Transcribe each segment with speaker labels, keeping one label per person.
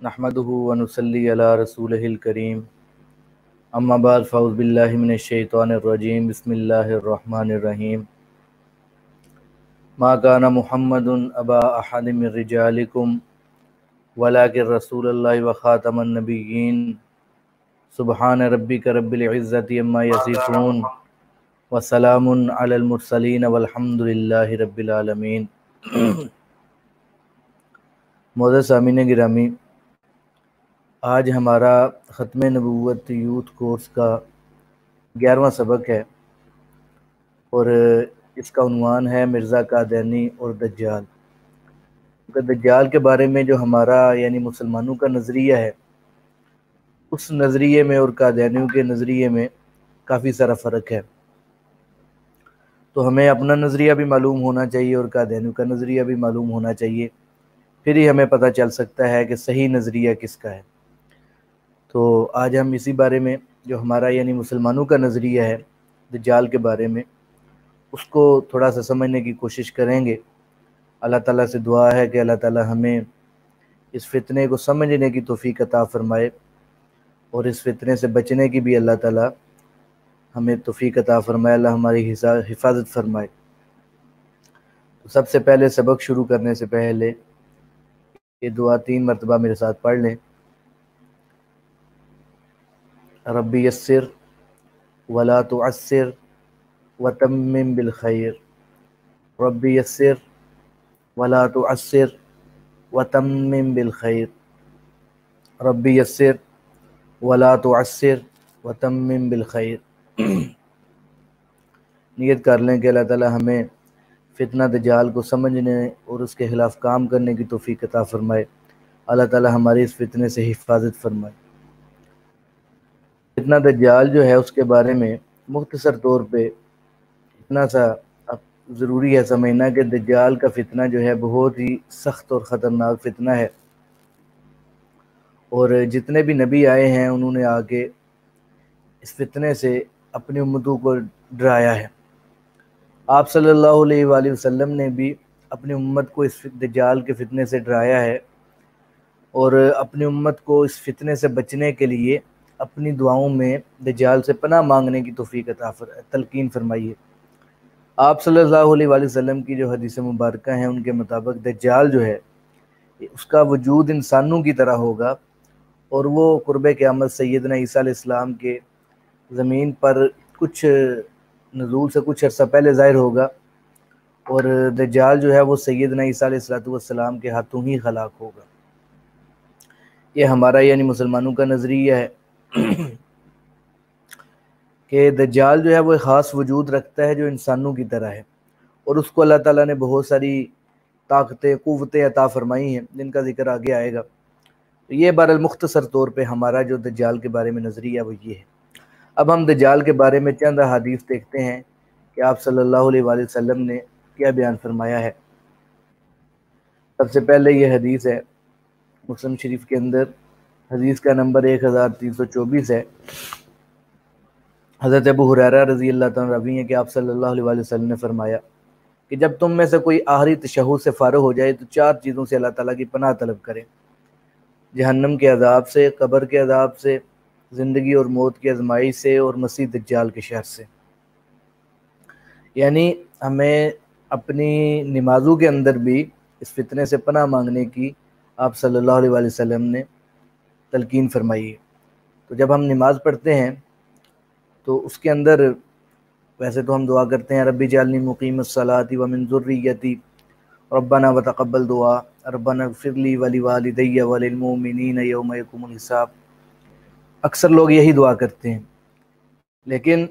Speaker 1: نحمدہ ونصلی علی رسولہ الکریم اما بعد فاعوذ باللہ من الشیطان الرجیم بسم اللہ الرحمن الرحیم ما کان محمد ابا احد من رجالکم ولکن رسول اللہ وخاتم النبیین سبحان ربک رب العزت عما یصفون وسلام علی المرسلین والحمد للہ رب العالمین۔ معزز سامعین گرامی، آج ہمارا ختم نبوت یوتھ کورس کا 11واں سبق ہے اور اس کا عنوان ہے مرزا قادیانی اور دجال۔ دجال کے بارے میں جو ہمارا یعنی مسلمانوں کا نظریہ ہے، اس نظریے میں اور قادیانیوں کے نظریے میں کافی سارا فرق ہے، تو ہمیں اپنا نظریہ بھی معلوم ہونا چاہیے اور قادیانیوں کا نظریہ بھی معلوم ہونا چاہیے، پھر ہی ہمیں پتہ چل سکتا ہے کہ صحیح نظریہ کس کا ہے۔ تو آج ہم اسی بارے میں جو ہمارا یعنی مسلمانوں کا نظریہ ہے دجال کے بارے میں، اس کو تھوڑا سا سمجھنے کی کوشش کریں گے۔ اللہ تعالیٰ سے دعا ہے کہ اللہ تعالیٰ ہمیں اس فتنے کو سمجھنے کی توفیق عطا فرمائے اور اس فتنے سے بچنے کی بھی اللہ تعالیٰ ہمیں توفیق عطا فرمائے، اللہ ہماری حفاظت فرمائے۔ تو سب سے پہلے سبق شروع کرنے سے پہلے یہ دعا 3 مرتبہ میرے ساتھ پڑھ لیں۔ ربی یسر ولا تعسر وتمم بالخیر، ربی یسر ولا تعسر وتمم بالخیر، ربی یسر ولا تعسر وتمم بالخیر۔ نیت کر لیں کہ اللہ تعالیٰ ہمیں فتنہ دجال کو سمجھنے اور اس کے خلاف کام کرنے کی توفیق عطا فرمائے، اللہ تعالیٰ ہماری اس فتنے سے حفاظت فرمائے۔ فتنہ دجال جو ہے اس کے بارے میں مختصر طور پہ اتنا سا ضروری ہے سمجھنا کہ دجال کا فتنہ جو ہے بہت ہی سخت اور خطرناک فتنہ ہے، اور جتنے بھی نبی آئے ہیں انہوں نے آ کے اس فتنے سے اپنی امتوں کو ڈرایا ہے۔ آپ صلی اللہ علیہ وآلہ وسلم نے بھی اپنی امت کو اس دجال کے فتنے سے ڈرایا ہے اور اپنی امت کو اس فتنے سے بچنے کے لیے اپنی دعاؤں میں دجال سے پناہ مانگنے کی توفیق عطا تلقین فرمائیے۔ آپ صلی اللہ علیہ وآلہ وسلم کی جو حدیث مبارکہ ہیں ان کے مطابق دجال جو ہے اس کا وجود انسانوں کی طرح ہوگا، اور وہ قرب قیامت سیدنا عیسیٰ علیہ السلام کے زمین پر کچھ نزول سے کچھ عرصہ پہلے ظاہر ہوگا، اور دجال جو ہے وہ سیدنا عیسیٰ علیہ السلام کے ہاتھوں ہی ہلاک ہوگا۔ یہ ہمارا یعنی مسلمانوں کا نظریہ ہے کہ دجال جو ہے وہ ایک خاص وجود رکھتا ہے جو انسانوں کی طرح ہے، اور اس کو اللہ تعالیٰ نے بہت ساری طاقتیں قوتیں عطا فرمائی ہیں جن کا ذکر آگے آئے گا۔ تو یہ بہرحال مختصر طور پہ ہمارا جو دجال کے بارے میں نظریہ وہ یہ ہے۔ اب ہم دجال کے بارے میں چند احادیث دیکھتے ہیں کہ آپ صلی اللہ علیہ وآلہ وسلم نے کیا بیان فرمایا ہے۔ سب سے پہلے یہ حدیث ہے مسلم شریف کے اندر، حدیث کا نمبر 1324 ہے۔ حضرت ابو ہریرہ رضی اللہ تعالیٰ روی ہے کہ آپ صلی اللہ علیہ وآلہ وسلم نے فرمایا کہ جب تم میں سے کوئی آخری تشہد سے فارغ ہو جائے تو 4 چیزوں سے اللہ تعالیٰ کی پناہ طلب کرے: جہنم کے عذاب سے، قبر کے عذاب سے، زندگی اور موت کی آزمائش سے، اور مسیح دجال کے شر سے۔ یعنی ہمیں اپنی نمازوں کے اندر بھی اس فتنے سے پناہ مانگنے کی آپ صلی اللہ علیہ وآلہ وسلم نے تلقین فرمائی ہے۔ تو جب ہم نماز پڑھتے ہیں تو اس کے اندر ویسے تو ہم دعا کرتے ہیں ربی جعلنی مقیم الصلاۃ ومن ذریتی ربنا وتقبل دعا ربنا اغفر لی ولوالدی وللمؤمنین یوم یقوم الحساب، اکثر لوگ یہی دعا کرتے ہیں، لیکن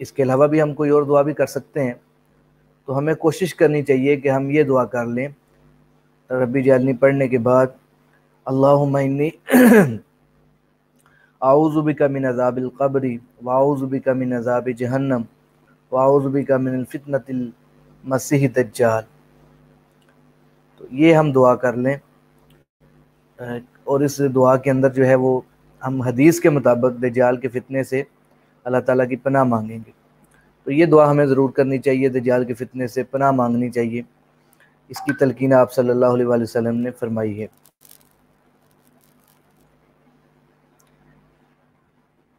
Speaker 1: اس کے علاوہ بھی ہم کوئی اور دعا بھی کر سکتے ہیں۔ تو ہمیں کوشش کرنی چاہیے کہ ہم یہ دعا کر لیں ربی جعلنی پڑھنے کے بعد، اللہم انی اعوذ بک من عذاب القبر واعوذ بک من عذاب جہنم واعوذ بک من الفتنۃ المسیح دجال۔ تو یہ ہم دعا کر لیں، اور اس دعا کے اندر جو ہے وہ ہم حدیث کے مطابق دجال کے فتنے سے اللہ تعالیٰ کی پناہ مانگیں گے۔ تو یہ دعا ہمیں ضرور کرنی چاہیے، دجال کے فتنے سے پناہ مانگنی چاہیے، اس کی تلقین آپ صلی اللہ علیہ وآلہ وسلم نے فرمائی ہے۔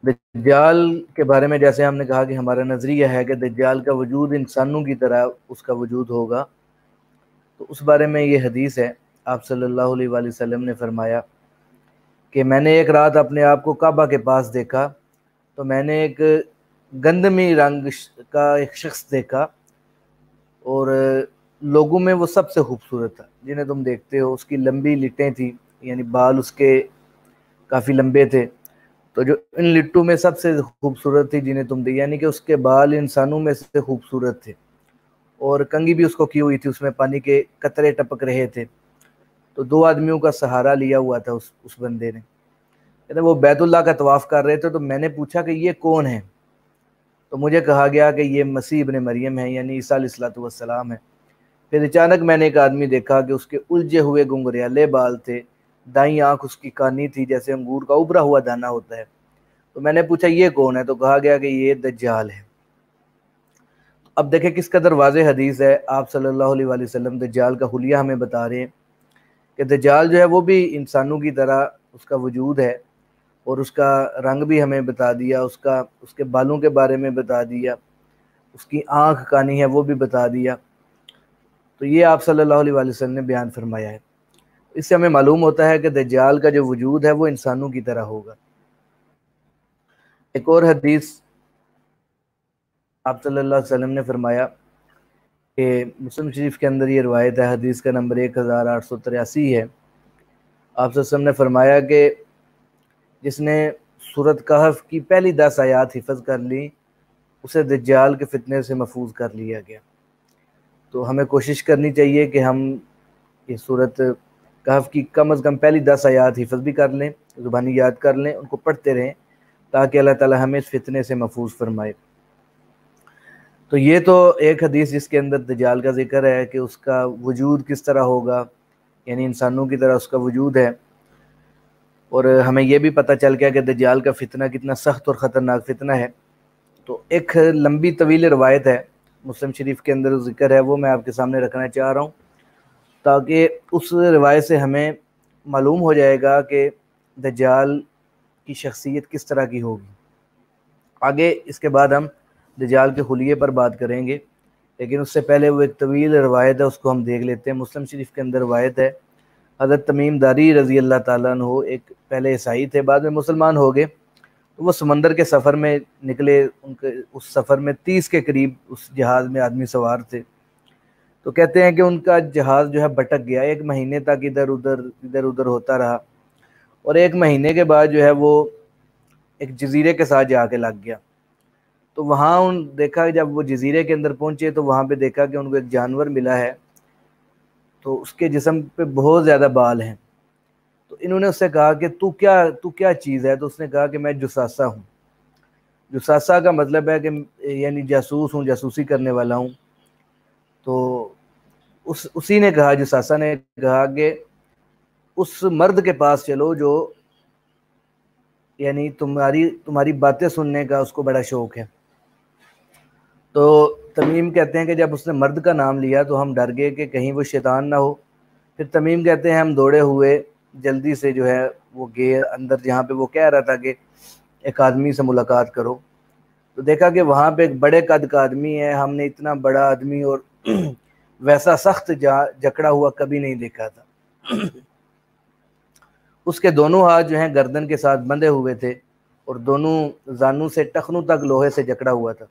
Speaker 1: دجال کے بارے میں جیسے ہم نے کہا کہ ہمارا نظریہ ہے کہ دجال کا وجود انسانوں کی طرح اس کا وجود ہوگا، تو اس بارے میں یہ حدیث ہے، آپ صلی اللہ علیہ وآلہ وسلم نے فرمایا کہ میں نے ایک رات اپنے آپ کو کعبہ کے پاس دیکھا تو میں نے ایک گندمی رنگ کا ایک شخص دیکھا، اور لوگوں میں وہ سب سے خوبصورت تھا جنہیں تم دیکھتے ہو۔ اس کی لمبی لٹیں تھیں، یعنی بال اس کے کافی لمبے تھے، تو جو ان لٹوں میں سب سے خوبصورت تھی جنہیں تم دیکھ، یعنی کہ اس کے بال انسانوں میں سے خوبصورت تھے، اور کنگھی بھی اس کو کی ہوئی تھی، اس میں پانی کے قطرے ٹپک رہے تھے۔ تو دو آدمیوں کا سہارا لیا ہوا تھا اس بندے نے، کہتے وہ بیت اللہ کا طواف کر رہے تھے، تو میں نے پوچھا کہ یہ کون ہے؟ تو مجھے کہا گیا کہ یہ مسیح ابن مریم ہے، یعنی عیسیٰ علیہ السلام ہے۔ پھر اچانک میں نے ایک آدمی دیکھا کہ اس کے الجھے ہوئے گنگریالے بال تھے، دائیں آنکھ اس کی کانی تھی جیسے انگور کا ابھرا ہوا دانا ہوتا ہے۔ تو میں نے پوچھا یہ کون ہے؟ تو کہا گیا کہ یہ دجال ہے۔ اب دیکھیں کس قدر واضح حدیث ہے، آپ صلی اللہ علیہ وآلہ وسلم دجال کا حلیہ ہمیں بتا رہے ہیں کہ دجال جو ہے وہ بھی انسانوں کی طرح اس کا وجود ہے، اور اس کا رنگ بھی ہمیں بتا دیا، اس کے بالوں کے بارے میں بتا دیا، اس کی آنکھ کانی ہے وہ بھی بتا دیا۔ تو یہ آپ صلی اللہ علیہ وآلہ وسلم نے بیان فرمایا ہے۔ اس سے ہمیں معلوم ہوتا ہے کہ دجال کا جو وجود ہے وہ انسانوں کی طرح ہوگا۔ ایک اور حدیث آپ صلی اللہ علیہ وسلم نے فرمایا کہ مسلم شریف کے اندر یہ روایت ہے، حدیث کا نمبر 1883 ہے۔ آپ صلی اللہ علیہ وسلم نے فرمایا کہ جس نے سورۃ کہف کی پہلی 10 آیات حفظ کر لی اسے دجال کے فتنے سے محفوظ کر لیا گیا۔ تو ہمیں کوشش کرنی چاہیے کہ ہم یہ سورۃ کہف کی کم از کم پہلی 10 آیات حفظ بھی کر لیں، زبانی یاد کر لیں، ان کو پڑھتے رہیں تاکہ اللہ تعالی ہمیں اس فتنے سے محفوظ فرمائے۔ تو یہ تو ایک حدیث جس کے اندر دجال کا ذکر ہے کہ اس کا وجود کس طرح ہوگا، یعنی انسانوں کی طرح اس کا وجود ہے، اور ہمیں یہ بھی پتہ چل گیا کہ دجال کا فتنہ کتنا سخت اور خطرناک فتنہ ہے۔ تو ایک لمبی طویل روایت ہے مسلم شریف کے اندر ذکر ہے، وہ میں آپ کے سامنے رکھنا چاہ رہا ہوں تاکہ اس روایت سے ہمیں معلوم ہو جائے گا کہ دجال کی شخصیت کس طرح کی ہوگی۔ آگے اس کے بعد ہم دجال کے حلیے پر بات کریں گے، لیکن اس سے پہلے وہ ایک طویل روایت ہے، اس کو ہم دیکھ لیتے ہیں۔ مسلم شریف کے اندر روایت ہے، حضرت تمیم داری رضی اللہ تعالیٰ عنہ ایک پہلے عیسائی تھے، بعد میں مسلمان ہو گئے، تو وہ سمندر کے سفر میں نکلے، ان کے اس سفر میں 30 کے قریب اس جہاز میں آدمی سوار تھے۔ تو کہتے ہیں کہ ان کا جہاز جو ہے بھٹک گیا، 1 مہینے تک ادھر ادھر ہوتا رہا، اور 1 مہینے کے بعد جو ہے وہ ایک جزیرے کے ساتھ جا کے لگ گیا۔ تو وہاں دیکھا، جب وہ جزیرے کے اندر پہنچے تو وہاں پہ دیکھا کہ ان کو ایک جانور ملا ہے، تو اس کے جسم پہ بہت زیادہ بال ہیں۔ تو انہوں نے اس سے کہا کہ تو کیا چیز ہے؟ تو اس نے کہا کہ میں جساسہ ہوں۔ جساسہ کا مطلب ہے کہ یعنی جاسوس ہوں، جاسوسی کرنے والا ہوں۔ تو اسی نے کہا، جساسہ نے کہا کہ اس مرد کے پاس چلو جو یعنی تمہاری باتیں سننے کا اس کو بڑا شوق ہے۔ تو تمیم کہتے ہیں کہ جب اس نے مرد کا نام لیا تو ہم ڈر گئے کہ کہیں وہ شیطان نہ ہو۔ پھر تمیم کہتے ہیں ہم دوڑے ہوئے جلدی سے جو ہے وہ گئے اندر جہاں پہ وہ کہہ رہا تھا کہ ایک آدمی سے ملاقات کرو۔ تو دیکھا کہ وہاں پہ ایک بڑے قد کا آدمی ہے، ہم نے اتنا بڑا آدمی اور ویسا سخت جکڑا ہوا کبھی نہیں دیکھا تھا۔ اس کے دونوں ہاتھ جو ہیں گردن کے ساتھ بندھے ہوئے تھے، اور دونوں زانوں سے ٹخنوں تک لوہے سے جکڑا ہوا تھا۔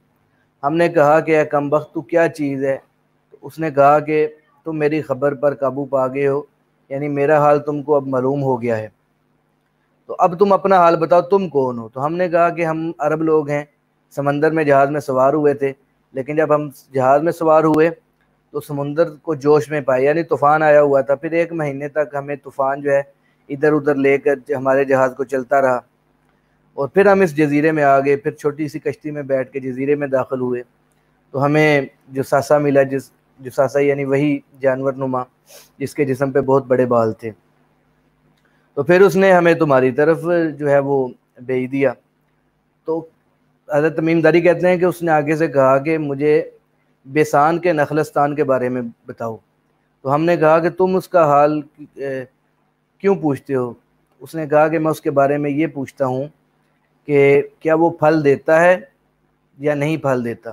Speaker 1: ہم نے کہا کہ اے کمبخت تو کیا چیز ہے؟ تو اس نے کہا کہ تم میری خبر پر قابو پا گئے ہو، یعنی میرا حال تم کو اب معلوم ہو گیا ہے، تو اب تم اپنا حال بتاؤ، تم کون ہو؟ تو ہم نے کہا کہ ہم عرب لوگ ہیں، سمندر میں جہاز میں سوار ہوئے تھے، لیکن جب ہم جہاز میں سوار ہوئے تو سمندر کو جوش میں پائے، یعنی طوفان آیا ہوا تھا۔ پھر 1 مہینے تک ہمیں طوفان جو ہے ادھر ادھر لے کر ہمارے جہاز کو چلتا رہا، اور پھر ہم اس جزیرے میں آ گئے، پھر چھوٹی سی کشتی میں بیٹھ کے جزیرے میں داخل ہوئے، تو ہمیں جساسہ ملا، جساسہ یعنی وہی جانور نما جس کے جسم پہ بہت بڑے بال تھے۔ تو پھر اس نے ہمیں تمہاری طرف جو ہے وہ بھیج دیا۔ تو حضرت تمیم داری کہتے ہیں کہ اس نے آگے سے کہا کہ مجھے بیسان کے نخلستان کے بارے میں بتاؤ۔ تو ہم نے کہا کہ تم اس کا حال کیوں پوچھتے ہو؟ اس نے کہا کہ میں اس کے بارے میں یہ پوچھتا ہوں کہ کیا وہ پھل دیتا ہے یا نہیں پھل دیتا؟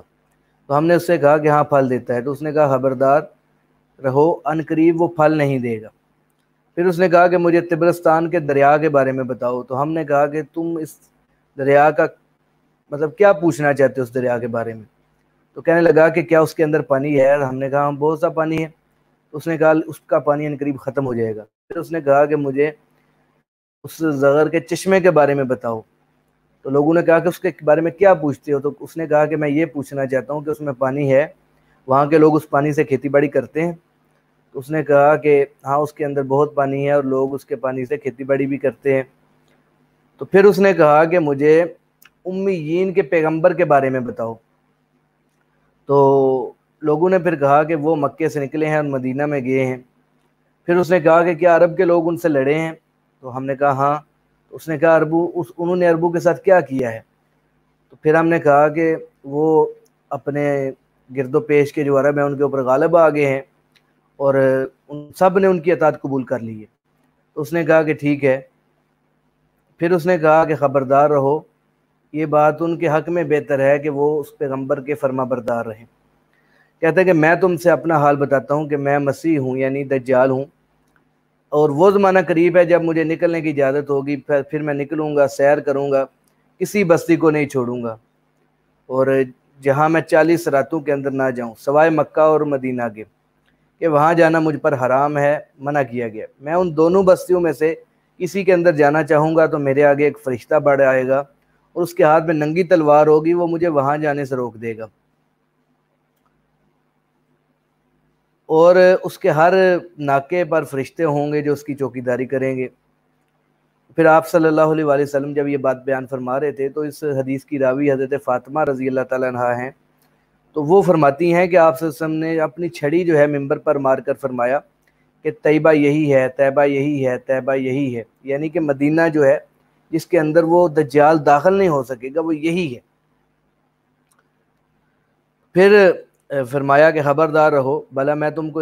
Speaker 1: تو ہم نے اس سے کہا کہ ہاں پھل دیتا ہے۔ تو اس نے کہا خبردار رہو، ان قریب وہ پھل نہیں دے گا۔ پھر اس نے کہا کہ مجھے طبرستان کے دریا کے بارے میں بتاؤ۔ تو ہم نے کہا کہ تم اس دریا کا مطلب کیا پوچھنا چاہتے ہو اس دریا کے بارے میں؟ تو کہنے لگا کہ کیا اس کے اندر پانی ہے؟ ہم نے کہا بہت سا پانی ہے۔ اس نے کہا اس کا پانی ان قریب ختم ہو جائے گا۔ پھر اس نے کہا کہ مجھے اس زغر کے چشمے کے بارے میں بتاؤ۔ تو لوگوں نے کہا کہ اس کے بارے میں کیا پوچھتے ہو؟ تو اس نے کہا کہ میں یہ پوچھنا چاہتا ہوں کہ اس میں پانی ہے، وہاں کے لوگ اس پانی سے کھیتی باڑی کرتے ہیں؟ تو اس نے کہا کہ ہاں اس کے اندر بہت پانی ہے اور لوگ اس کے پانی سے کھیتی باڑی بھی کرتے ہیں۔ تو پھر اس نے کہا کہ مجھے امیین کے پیغمبر کے بارے میں بتاؤ۔ تو لوگوں نے پھر کہا کہ وہ مکے سے نکلے ہیں اور مدینہ میں گئے ہیں۔ پھر اس نے کہا کہ کیا عرب کے لوگ ان سے لڑے ہیں؟ تو ہم نے کہا ہاں۔ تو اس نے کہا انہوں نے عربوں کے ساتھ کیا کیا ہے؟ تو پھر ہم نے کہا کہ وہ اپنے گرد و پیش کے جو عرب ہیں ان کے اوپر غالب آ گئے ہیں اور ان سب نے ان کی اطاعت قبول کر لی ہے۔ تو اس نے کہا کہ ٹھیک ہے۔ پھر اس نے کہا کہ خبردار رہو، یہ بات ان کے حق میں بہتر ہے کہ وہ اس پیغمبر کے فرما بردار رہیں۔ کہتا ہے کہ میں تم سے اپنا حال بتاتا ہوں کہ میں مسیح ہوں، یعنی دجال ہوں، اور وہ زمانہ قریب ہے جب مجھے نکلنے کی اجازت ہوگی، پھر میں نکلوں گا، سیر کروں گا، کسی بستی کو نہیں چھوڑوں گا، اور جہاں میں 40 راتوں کے اندر نہ جاؤں سوائے مکہ اور مدینہ کے، کہ وہاں جانا مجھ پر حرام ہے، منع کیا گیا۔ میں ان دونوں بستیوں میں سے کسی کے اندر جانا چاہوں گا تو میرے آگے ایک فرشتہ بڑھ آئے گا اور اس کے ہاتھ میں ننگی تلوار ہوگی، وہ مجھے وہاں جانے سے روک دے گا، اور اس کے ہر ناکے پر فرشتے ہوں گے جو اس کی چوکیداری کریں گے۔ پھر آپ صلی اللہ علیہ وآلہ وسلم جب یہ بات بیان فرما رہے تھے تو اس حدیث کی راوی حضرت فاطمہ رضی اللہ تعالیٰ عنہا ہیں، تو وہ فرماتی ہیں کہ آپ صلی اللہ علیہ وسلم نے اپنی چھڑی جو ہے ممبر پر مار کر فرمایا کہ طیبہ یہی ہے، طیبہ یہی ہے، طیبہ یہی ہے، یعنی کہ مدینہ جو ہے جس کے اندر وہ دجال داخل نہیں ہو سکے گا وہ یہی ہے۔ پھر فرمایا کہ خبردار رہو، بھلا میں تم کو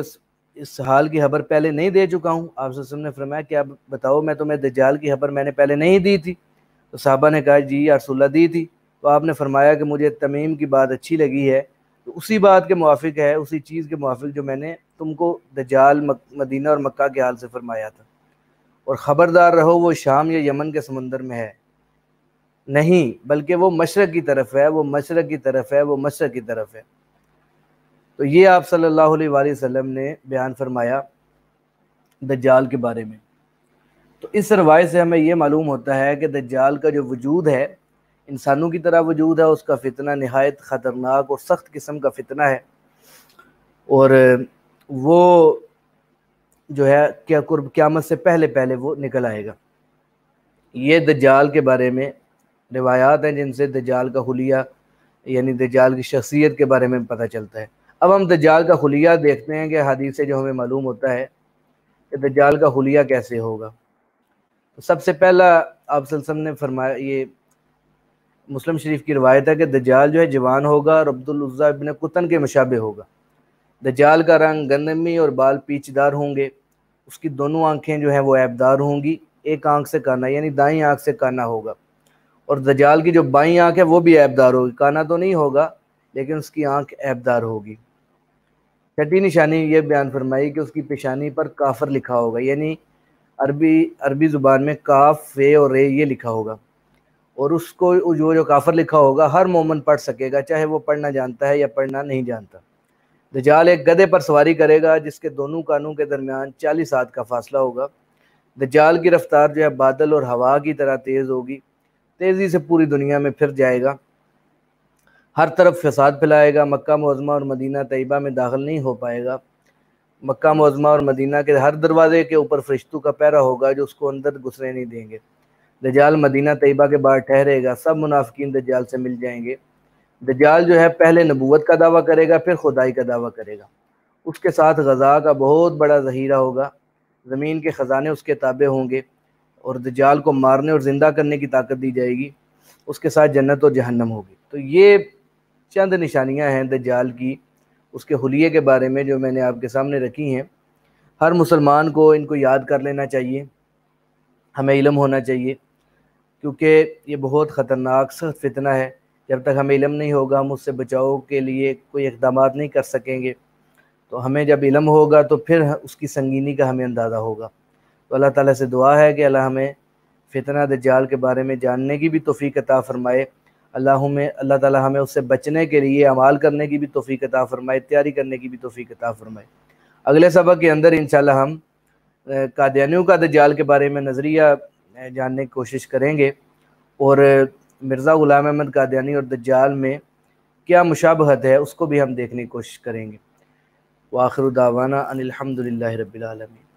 Speaker 1: اس حال کی خبر پہلے نہیں دے چکا ہوں؟ آپ صلی اللہ علیہ وسلم نے فرمایا کہ اب بتاؤ، میں تمہیں دجال کی خبر میں نے پہلے نہیں دی تھی؟ تو صحابہ نے کہا جی یا رسول اللہ دی تھی۔ تو آپ نے فرمایا کہ مجھے تمیم کی بات اچھی لگی ہے، تو اسی بات کے موافق ہے، اسی چیز کے موافق جو میں نے تم کو دجال مدینہ اور مکہ کے حال سے فرمایا تھا، اور خبردار رہو وہ شام یا یمن کے سمندر میں ہے نہیں، بلکہ وہ مشرق کی طرف ہے، وہ مشرق کی طرف ہے، وہ مشرق کی طرف ہے۔ تو یہ آپ صلی اللہ علیہ وآلہ وسلم نے بیان فرمایا دجال کے بارے میں۔ تو اس روایت سے ہمیں یہ معلوم ہوتا ہے کہ دجال کا جو وجود ہے انسانوں کی طرح وجود ہے، اس کا فتنہ نہایت خطرناک اور سخت قسم کا فتنہ ہے، اور وہ جو ہے قیامت سے پہلے پہلے وہ نکل آئے گا۔ یہ دجال کے بارے میں روایات ہیں جن سے دجال کا حلیہ یعنی دجال کی شخصیت کے بارے میں پتہ چلتا ہے۔ اب ہم دجال کا حلیہ دیکھتے ہیں کہ حدیث سے جو ہمیں معلوم ہوتا ہے کہ دجال کا حلیہ کیسے ہوگا۔ تو سب سے پہلا آپ صلی اللہ علیہ وسلم نے فرمایا، یہ مسلم شریف کی روایت ہے کہ دجال جو ہے جوان ہوگا اور عبدالعزیٰ ابن قطن کے مشابہ ہوگا۔ دجال کا رنگ گندمی اور بال پیچ دار ہوں گے، اس کی دونوں آنکھیں جو ہیں وہ عیبدار ہوں گی، ایک آنکھ سے کانا یعنی دائیں آنکھ سے کانا ہوگا، اور دجال کی جو بائیں آنکھ ہے وہ بھی عیبدار ہوگی، کانا تو نہیں ہوگا لیکن اس کی آنکھ عیبدار ہوگی۔ چھٹی نشانی یہ بیان فرمائی کہ اس کی پیشانی پر کافر لکھا ہوگا، یعنی عربی زبان میں کاف فے اور رے یہ لکھا ہوگا، اور اس کو جو کافر لکھا ہوگا ہر مومن پڑھ سکے گا، چاہے وہ پڑھنا جانتا ہے یا پڑھنا نہیں جانتا۔ دجال ایک گدھے پر سواری کرے گا جس کے دونوں کانوں کے درمیان 40 ہاتھ کا فاصلہ ہوگا۔ دجال کی رفتار جو ہے بادل اور ہوا کی طرح تیز ہوگی، تیزی سے پوری دنیا میں پھر جائے گا، ہر طرف فساد پھیلائے گا، مکہ معظمہ اور مدینہ طیبہ میں داخل نہیں ہو پائے گا۔ مکہ معظمہ اور مدینہ کے ہر دروازے کے اوپر فرشتوں کا پہرا ہوگا جو اس کو اندر گھسنے نہیں دیں گے۔ دجال مدینہ طیبہ کے باہر ٹھہرے گا، سب منافقین دجال سے مل جائیں گے۔ دجال جو ہے پہلے نبوت کا دعویٰ کرے گا، پھر خدائی کا دعویٰ کرے گا۔ اس کے ساتھ غذا کا بہت بڑا ذخیرہ ہوگا، زمین کے خزانے اس کے تابع ہوں گے، اور دجال کو مارنے اور زندہ کرنے کی طاقت دی جائے گی، اس کے ساتھ جنت اور جہنم ہوگی۔ تو یہ چند نشانیاں ہیں دجال کی، اس کے حلیے کے بارے میں جو میں نے آپ کے سامنے رکھی ہیں۔ ہر مسلمان کو ان کو یاد کر لینا چاہیے، ہمیں علم ہونا چاہیے، کیونکہ یہ بہت خطرناک سخت فتنہ ہے۔ جب تک ہمیں علم نہیں ہوگا ہم اس سے بچاؤ کے لیے کوئی اقدامات نہیں کر سکیں گے، تو ہمیں جب علم ہوگا تو پھر اس کی سنگینی کا ہمیں اندازہ ہوگا۔ تو اللہ تعالیٰ سے دعا ہے کہ اللہ ہمیں فتنہ دجال کے بارے میں جاننے کی بھی توفیق عطا فرمائے، اللہ تعالیٰ ہمیں اس سے بچنے کے لیے اعمال کرنے کی بھی توفیق عطا فرمائے، تیاری کرنے کی بھی توفیق عطا فرمائے۔ اگلے سبق کے اندر انشاءاللہ ہم قادیانیوں کا دجال کے بارے میں نظریہ جاننے کی کوشش کریں گے، اور مرزا غلام احمد قادیانی اور دجال میں کیا مشابہت ہے اس کو بھی ہم دیکھنے کی کوشش کریں گے۔ وآخر دعوانا ان الحمد للہ رب العالمین۔